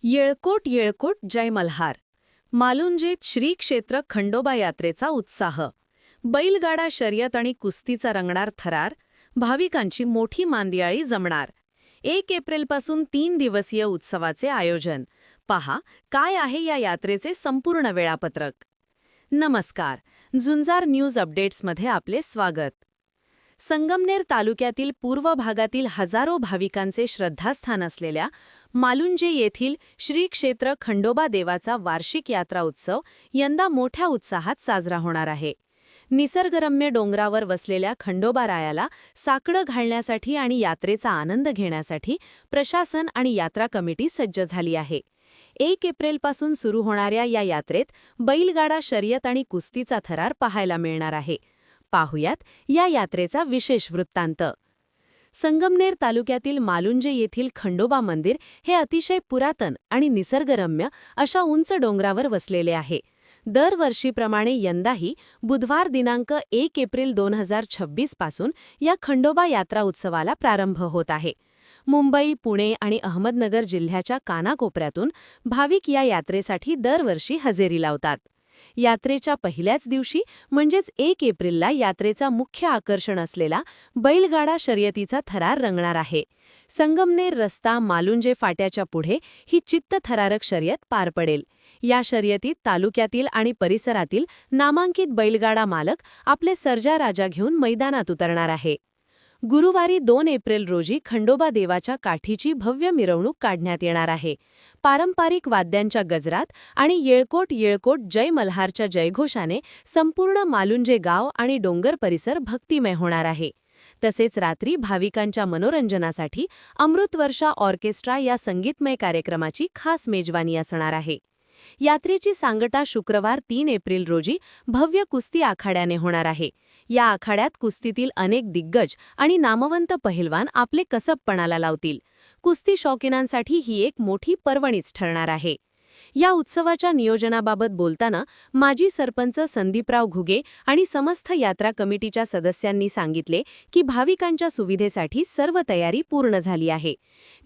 येळकोट येळकोट जय मल्हार. मालुंजेत श्री क्षेत्र खंडोबा यात्रेचा उत्साह. बैलगाडा शर्यत आणि कुस्तीचा रंगणार थरार. भाविकांची मोठी मांदियाळी जमणार. 1 एप्रिलपासून 3 दिवसीय उत्सवाचे आयोजन. पहा काय आहे या यात्रेचे संपूर्ण वेळापत्रक. नमस्कार, झुंजार न्यूज अपडेट्समध्ये आपले स्वागत. संगमनेर तालुक्यातील पूर्व भागातील हजारो भाविकांचे श्रद्धास्थान असलेल्या मालुंजे येथील श्री क्षेत्र खंडोबा देवाचा वार्षिक यात्रा उत्सव यंदा मोठ्या उत्साहात साजरा होणार आहे. निसर्गरम्य डोंगरावर वसलेल्या खंडोबा रायाला साकडं घालण्यासाठी आणि यात्रेचा आनंद घेण्यासाठी प्रशासन आणि यात्रा कमिटी सज्ज झाली आहे. 1 एप्रिलपासून सुरू होणाऱ्या या यात्रेत बैलगाडा शर्यत आणि कुस्तीचा थरार पाहायला मिळणार आहे. पाहुयात या यात्रेचा विशेष वृत्तांत. संगमनेर तालुक्यातील मालुंजे येथील खंडोबा मंदिर हे अतिशय पुरातन आणि निसर्गरम्य अशा उंच डोंगरावर वसलेले आहे. दरवर्षीप्रमाणे यंदाही बुधवार दिनांक 1 एप्रिल 2026 पासून या खंडोबा यात्रा उत्सवाला प्रारंभ होत आहे. मुंबई, पुणे आणि अहमदनगर जिल्ह्याच्या कानाकोपऱ्यातून भाविक या यात्रेसाठी दरवर्षी हजेरी लावतात. यात्रेच्या पहिल्याच दिवशी म्हणजेच 1 एप्रिलला यात्रेचा मुख्य आकर्षण असलेला बैलगाडा शर्यतीचा थरार रंगणार आहे. संगमनेर रस्ता मालुंजे फाट्याच्या पुढे ही चित्तथरारक शर्यत पार पडेल. या शर्यतीत तालुक्यातील आणि परिसरातील नामांकित बैलगाडा मालक आपले सर्जा राजा घेऊन मैदानात उतरणार आहे. गुरुवारी 2 एप्रिल रोजी खंडोबा देवाच्या काठीची भव्य मिरवणूक काढण्यात येणार आहे. पारंपरिक वाद्यांच्या गजरात आणि येळकोट येळकोट जय मल्हारच्या जयघोषाने संपूर्ण मालुंजे गाव आणि डोंगर परिसर भक्तिमय होणार आहे. तसेच रात्री भाविकांच्या मनोरंजनासाठी अमृतवर्षा ऑर्केस्ट्रा या संगीतमय कार्यक्रमाची खास मेजवानी असणार आहे. यात्रेची सांगता शुक्रवार 3 एप्रिल रोजी भव्य कुस्ती आखाड्याने होणार आहे. या आखाड्यात कुस्तीतील अनेक दिग्गज आणि नामवंत पहिलवान आपले कसबपणाला लावतील. कुस्ती शौकीनांसाठी ही एक मोठी पर्वणीच ठरणार आहे. या उत्सवाच्या नियोजनाबाबत बोलताना माजी सरपंच संदीपराव घुगे आणि समस्त यात्रा कमिटीच्या सदस्यांनी सांगितले की भाविकांच्या सुविधेसाठी सर्व तयारी पूर्ण झाली आहे.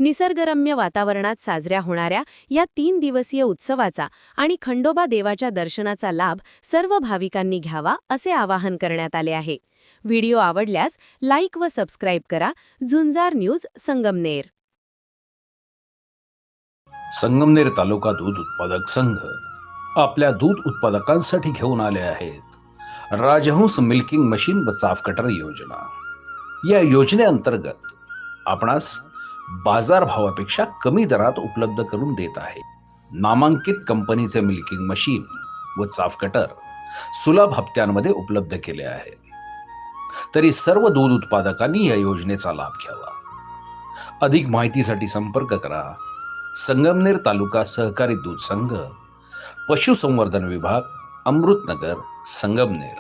निसर्गरम्य वातावरणात साजऱ्या होणाऱ्या या 3 दिवसीय उत्सवाचा आणि खंडोबा देवाच्या दर्शनाचा लाभ सर्व भाविकांनी घ्यावा असे आवाहन करण्यात आले आहे. व्हिडिओ आवडल्यास लाईक व सबस्क्राईब करा. झुंजार न्यूज संगमनेर. संगमनेर तालुका दूध उत्पादक संघ आपल्या दूध उत्पादकांसाठी घेऊन आले आहेत राजहंस मिल्किंग मशीन व चाफ कटर योजना. या योजनेअंतर्गत आपणास बाजारभावापेक्षा कमी दरात उपलब्ध करून देत आहे. नामांकित कंपनीचे मिल्किंग मशीन व चाफ कटर सुलभ हप्त्यांमध्ये उपलब्ध केले आहे. तरी सर्व दूध उत्पादकांनी या योजनेचा लाभ घ्यावा. अधिक माहितीसाठी संपर्क करा. संगमनेर तालुका सहकारी दूध संघ, पशुसंवर्धन विभाग, अमृतनगर, संगमनेर.